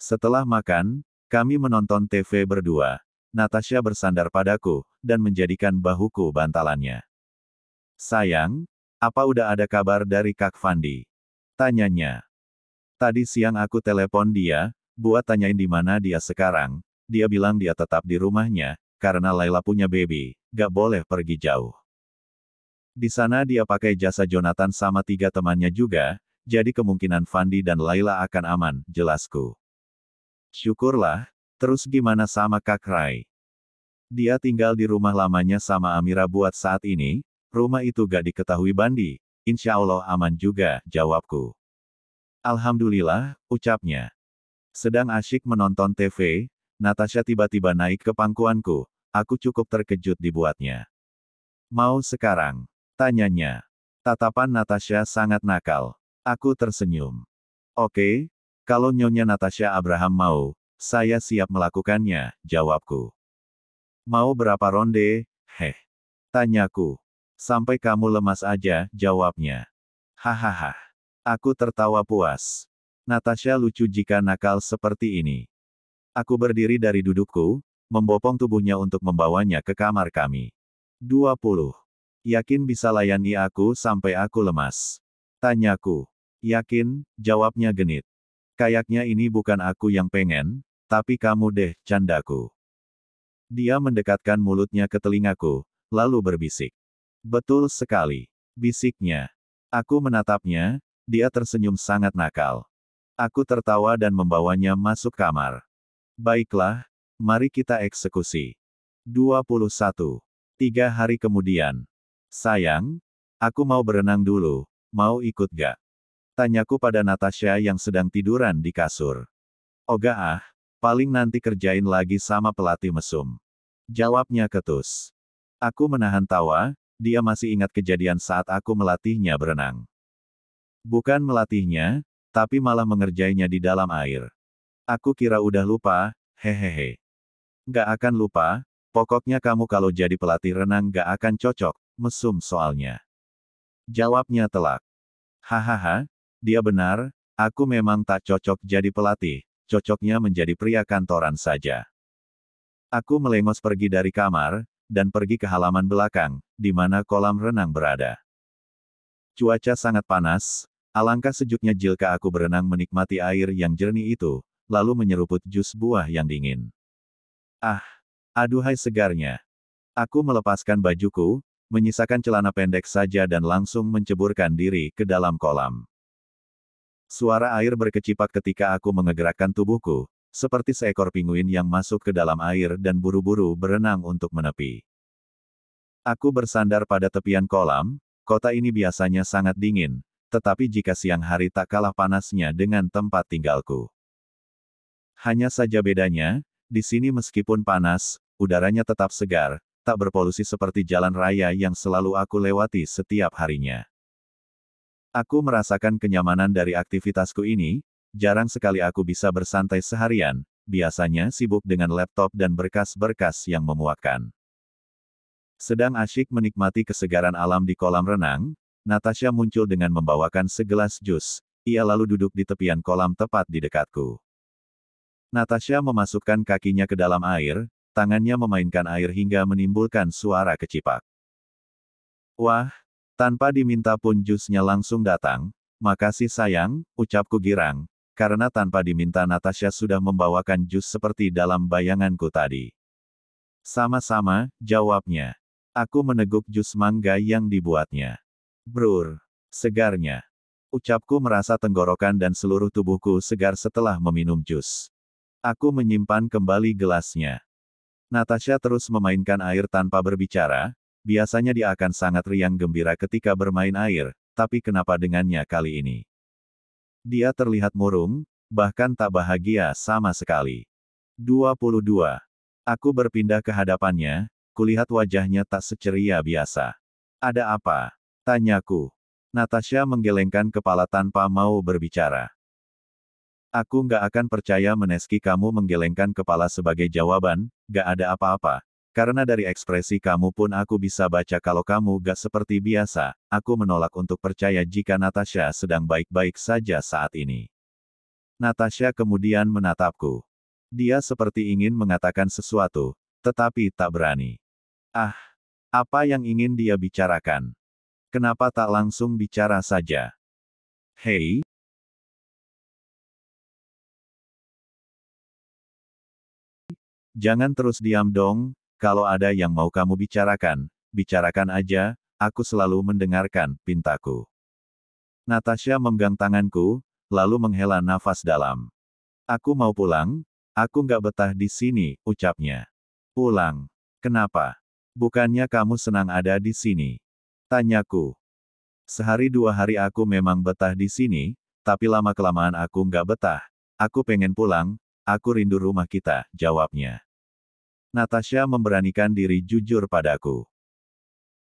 Setelah makan, kami menonton TV berdua. Natasha bersandar padaku, dan menjadikan bahuku bantalannya. Sayang, apa udah ada kabar dari Kak Fandi? Tanyanya. Tadi siang aku telepon dia, buat tanyain di mana dia sekarang. Dia bilang dia tetap di rumahnya, karena Laila punya baby, gak boleh pergi jauh. Di sana dia pakai jasa Jonathan sama 3 temannya juga, jadi kemungkinan Fandi dan Laila akan aman, jelasku. Syukurlah, terus gimana sama Kak Rai? Dia tinggal di rumah lamanya sama Amira buat saat ini, rumah itu gak diketahui Bandi, insya Allah aman juga, jawabku. Alhamdulillah, ucapnya. Sedang asyik menonton TV, Natasha tiba-tiba naik ke pangkuanku, aku cukup terkejut dibuatnya. Mau sekarang? Tanyanya. Tatapan Natasha sangat nakal. Aku tersenyum. Oke, kalau Nyonya Natasha Abraham mau, saya siap melakukannya, jawabku. Mau berapa ronde? Heh. Tanyaku. Sampai kamu lemas aja, jawabnya. Hahaha. Aku tertawa puas. Natasha lucu jika nakal seperti ini. Aku berdiri dari dudukku, membopong tubuhnya untuk membawanya ke kamar kami. 20. Yakin bisa layani aku sampai aku lemas? Tanyaku. Yakin, jawabnya genit. Kayaknya ini bukan aku yang pengen, tapi kamu deh, candaku. Dia mendekatkan mulutnya ke telingaku, lalu berbisik. Betul sekali, bisiknya. Aku menatapnya, dia tersenyum sangat nakal. Aku tertawa dan membawanya masuk kamar. Baiklah, mari kita eksekusi. 21. 3 hari kemudian. Sayang, aku mau berenang dulu, mau ikut gak? Tanyaku pada Natasha yang sedang tiduran di kasur. Oga ah, paling nanti kerjain lagi sama pelatih mesum. Jawabnya ketus. Aku menahan tawa, dia masih ingat kejadian saat aku melatihnya berenang. Bukan melatihnya, tapi malah mengerjainya di dalam air. Aku kira udah lupa, hehehe. Gak akan lupa, pokoknya kamu kalau jadi pelatih renang gak akan cocok, mesum soalnya. Jawabnya telak. Hahaha, dia benar, aku memang tak cocok jadi pelatih, cocoknya menjadi pria kantoran saja. Aku melengos pergi dari kamar, dan pergi ke halaman belakang, di mana kolam renang berada. Cuaca sangat panas, alangkah sejuknya jika aku berenang menikmati air yang jernih itu, lalu menyeruput jus buah yang dingin. Ah, aduhai segarnya. Aku melepaskan bajuku, menyisakan celana pendek saja dan langsung menceburkan diri ke dalam kolam. Suara air berkecipak ketika aku menggerakkan tubuhku, seperti seekor pinguin yang masuk ke dalam air dan buru-buru berenang untuk menepi. Aku bersandar pada tepian kolam, kota ini biasanya sangat dingin, tetapi jika siang hari tak kalah panasnya dengan tempat tinggalku. Hanya saja bedanya, di sini meskipun panas, udaranya tetap segar, tak berpolusi seperti jalan raya yang selalu aku lewati setiap harinya. Aku merasakan kenyamanan dari aktivitasku ini, jarang sekali aku bisa bersantai seharian, biasanya sibuk dengan laptop dan berkas-berkas yang memuakkan. Sedang asyik menikmati kesegaran alam di kolam renang, Natasha muncul dengan membawakan segelas jus, ia lalu duduk di tepian kolam tepat di dekatku. Natasha memasukkan kakinya ke dalam air, tangannya memainkan air hingga menimbulkan suara kecipak. Wah, tanpa diminta pun jusnya langsung datang. Makasih sayang, ucapku girang, karena tanpa diminta Natasha sudah membawakan jus seperti dalam bayanganku tadi. Sama-sama, jawabnya. Aku meneguk jus mangga yang dibuatnya. Brur, segarnya. Ucapku merasa tenggorokan dan seluruh tubuhku segar setelah meminum jus. Aku menyimpan kembali gelasnya. Natasha terus memainkan air tanpa berbicara, biasanya dia akan sangat riang gembira ketika bermain air, tapi kenapa dengannya kali ini? Dia terlihat murung, bahkan tak bahagia sama sekali. 22. Aku berpindah ke hadapannya, kulihat wajahnya tak seceria biasa. Ada apa? Tanyaku. Natasha menggelengkan kepala tanpa mau berbicara. Aku nggak akan percaya meski kamu menggelengkan kepala sebagai jawaban, nggak ada apa-apa. Karena dari ekspresi kamu pun aku bisa baca kalau kamu gak seperti biasa, aku menolak untuk percaya jika Natasha sedang baik-baik saja saat ini. Natasha kemudian menatapku. Dia seperti ingin mengatakan sesuatu, tetapi tak berani. Ah, apa yang ingin dia bicarakan? Kenapa tak langsung bicara saja? Hei, jangan terus diam dong, kalau ada yang mau kamu bicarakan, bicarakan aja, aku selalu mendengarkan, pintaku. Natasha memegang tanganku, lalu menghela nafas dalam. Aku mau pulang, aku nggak betah di sini, ucapnya. Pulang. Kenapa? Bukannya kamu senang ada di sini? Tanyaku. Sehari dua hari aku memang betah di sini, tapi lama-kelamaan aku nggak betah. Aku pengen pulang, aku rindu rumah kita, jawabnya. Natasha memberanikan diri jujur padaku.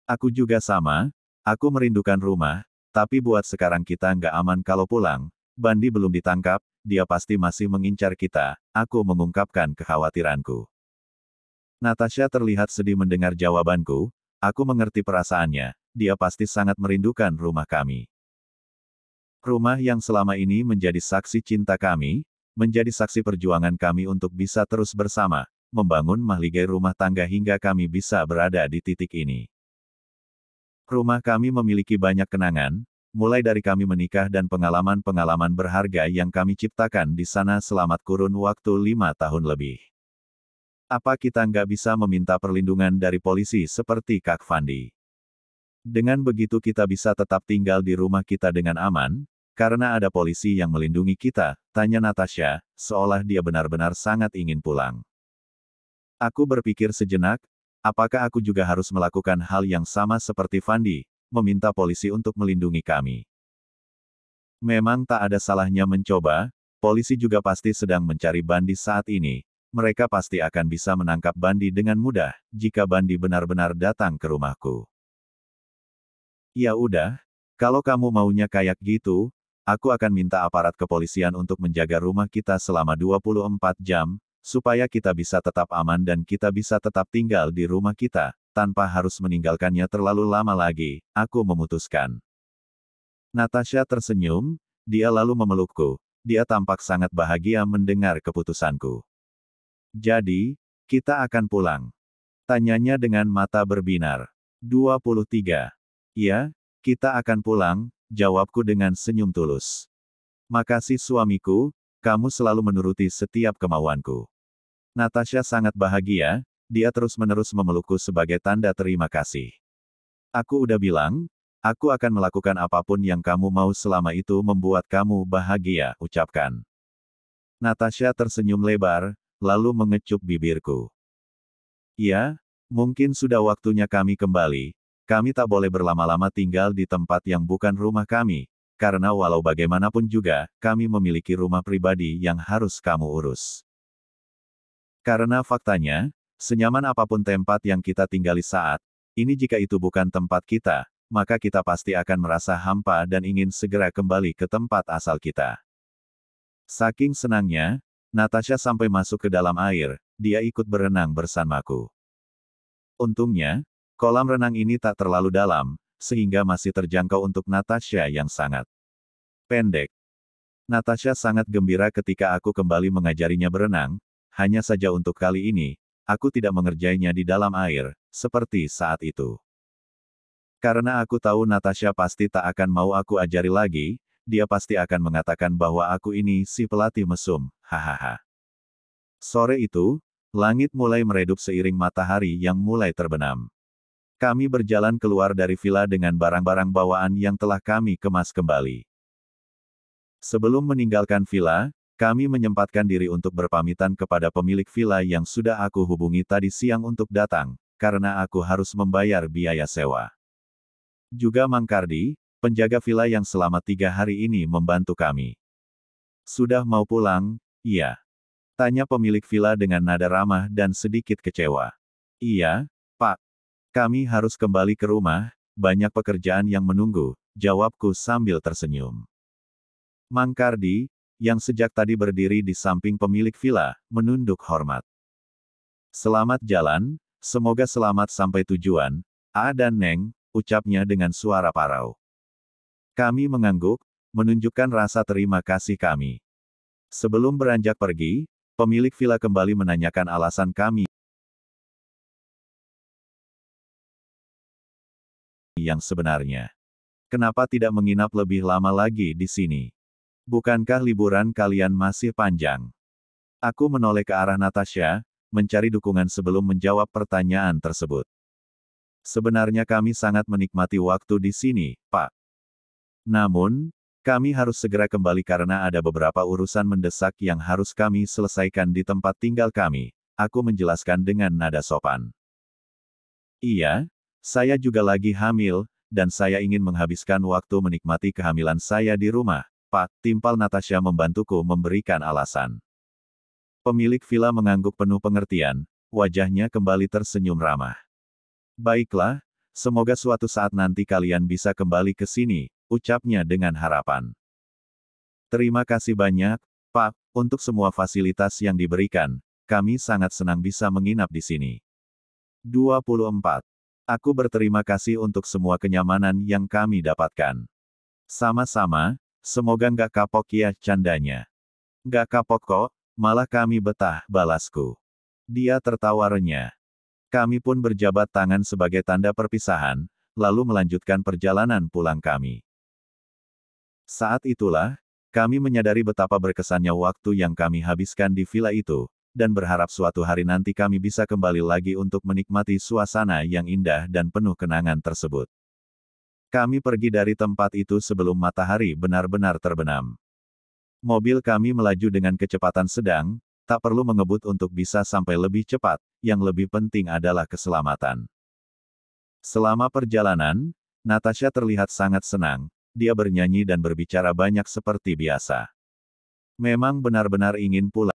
Aku juga sama, aku merindukan rumah, tapi buat sekarang kita nggak aman kalau pulang. Bandi belum ditangkap, dia pasti masih mengincar kita, aku mengungkapkan kekhawatiranku. Natasha terlihat sedih mendengar jawabanku, aku mengerti perasaannya, dia pasti sangat merindukan rumah kami. Rumah yang selama ini menjadi saksi cinta kami, menjadi saksi perjuangan kami untuk bisa terus bersama, membangun mahligai rumah tangga hingga kami bisa berada di titik ini. Rumah kami memiliki banyak kenangan, mulai dari kami menikah dan pengalaman-pengalaman berharga yang kami ciptakan di sana selama kurun waktu 5 tahun lebih. Apa kita nggak bisa meminta perlindungan dari polisi seperti Kak Fandi? Dengan begitu kita bisa tetap tinggal di rumah kita dengan aman, karena ada polisi yang melindungi kita, tanya Natasha, seolah dia benar-benar sangat ingin pulang. Aku berpikir sejenak, apakah aku juga harus melakukan hal yang sama seperti Fandi, meminta polisi untuk melindungi kami? Memang tak ada salahnya mencoba, polisi juga pasti sedang mencari Bandi saat ini, mereka pasti akan bisa menangkap Bandi dengan mudah, jika Bandi benar-benar datang ke rumahku. Ya udah, kalau kamu maunya kayak gitu, aku akan minta aparat kepolisian untuk menjaga rumah kita selama 24 jam, supaya kita bisa tetap aman dan kita bisa tetap tinggal di rumah kita, tanpa harus meninggalkannya terlalu lama lagi, aku memutuskan. Natasha tersenyum, dia lalu memelukku, dia tampak sangat bahagia mendengar keputusanku. Jadi, kita akan pulang. Tanyanya dengan mata berbinar. 23. Ya, kita akan pulang, jawabku dengan senyum tulus. Makasih suamiku, kamu selalu menuruti setiap kemauanku. Natasha sangat bahagia, dia terus-menerus memelukku sebagai tanda terima kasih. Aku udah bilang, aku akan melakukan apapun yang kamu mau selama itu membuat kamu bahagia, ucapkan. Natasha tersenyum lebar, lalu mengecup bibirku. Ya, mungkin sudah waktunya kami kembali. Kami tak boleh berlama-lama tinggal di tempat yang bukan rumah kami, karena walau bagaimanapun juga, kami memiliki rumah pribadi yang harus kamu urus. Karena faktanya, senyaman apapun tempat yang kita tinggali saat ini jika itu bukan tempat kita, maka kita pasti akan merasa hampa dan ingin segera kembali ke tempat asal kita. Saking senangnya, Natasha sampai masuk ke dalam air, dia ikut berenang bersamaku. Untungnya, kolam renang ini tak terlalu dalam, sehingga masih terjangkau untuk Natasha yang sangat pendek. Natasha sangat gembira ketika aku kembali mengajarinya berenang, hanya saja untuk kali ini, aku tidak mengerjainya di dalam air, seperti saat itu. Karena aku tahu Natasha pasti tak akan mau aku ajari lagi, dia pasti akan mengatakan bahwa aku ini si pelatih mesum, hahaha. Sore itu, langit mulai meredup seiring matahari yang mulai terbenam. Kami berjalan keluar dari villa dengan barang-barang bawaan yang telah kami kemas kembali. Sebelum meninggalkan villa, kami menyempatkan diri untuk berpamitan kepada pemilik villa yang sudah aku hubungi tadi siang untuk datang, karena aku harus membayar biaya sewa. Juga Mang Kardi, penjaga villa yang selama 3 hari ini membantu kami. Sudah mau pulang? Iya. Tanya pemilik villa dengan nada ramah dan sedikit kecewa. Iya, Pak. Kami harus kembali ke rumah, banyak pekerjaan yang menunggu, jawabku sambil tersenyum. Mang Kardi, yang sejak tadi berdiri di samping pemilik villa, menunduk hormat. Selamat jalan, semoga selamat sampai tujuan, A dan Neng, ucapnya dengan suara parau. Kami mengangguk, menunjukkan rasa terima kasih kami. Sebelum beranjak pergi, pemilik villa kembali menanyakan alasan kami yang sebenarnya. Kenapa tidak menginap lebih lama lagi di sini? Bukankah liburan kalian masih panjang? Aku menoleh ke arah Natasha, mencari dukungan sebelum menjawab pertanyaan tersebut. Sebenarnya kami sangat menikmati waktu di sini, Pak. Namun, kami harus segera kembali karena ada beberapa urusan mendesak yang harus kami selesaikan di tempat tinggal kami. Aku menjelaskan dengan nada sopan. Iya, saya juga lagi hamil, dan saya ingin menghabiskan waktu menikmati kehamilan saya di rumah, Pak. Timpal Natasha membantuku memberikan alasan. Pemilik villa mengangguk penuh pengertian, wajahnya kembali tersenyum ramah. Baiklah, semoga suatu saat nanti kalian bisa kembali ke sini, ucapnya dengan harapan. Terima kasih banyak, Pak, untuk semua fasilitas yang diberikan. Kami sangat senang bisa menginap di sini. 24. Aku berterima kasih untuk semua kenyamanan yang kami dapatkan. Sama-sama, semoga nggak kapok ya, candanya. Nggak kapok kok, malah kami betah, balasku. Dia tertawa renyah. Kami pun berjabat tangan sebagai tanda perpisahan, lalu melanjutkan perjalanan pulang kami. Saat itulah, kami menyadari betapa berkesannya waktu yang kami habiskan di villa itu, dan berharap suatu hari nanti kami bisa kembali lagi untuk menikmati suasana yang indah dan penuh kenangan tersebut. Kami pergi dari tempat itu sebelum matahari benar-benar terbenam. Mobil kami melaju dengan kecepatan sedang, tak perlu mengebut untuk bisa sampai lebih cepat, yang lebih penting adalah keselamatan. Selama perjalanan, Natasha terlihat sangat senang, dia bernyanyi dan berbicara banyak seperti biasa. Memang benar-benar ingin pulang.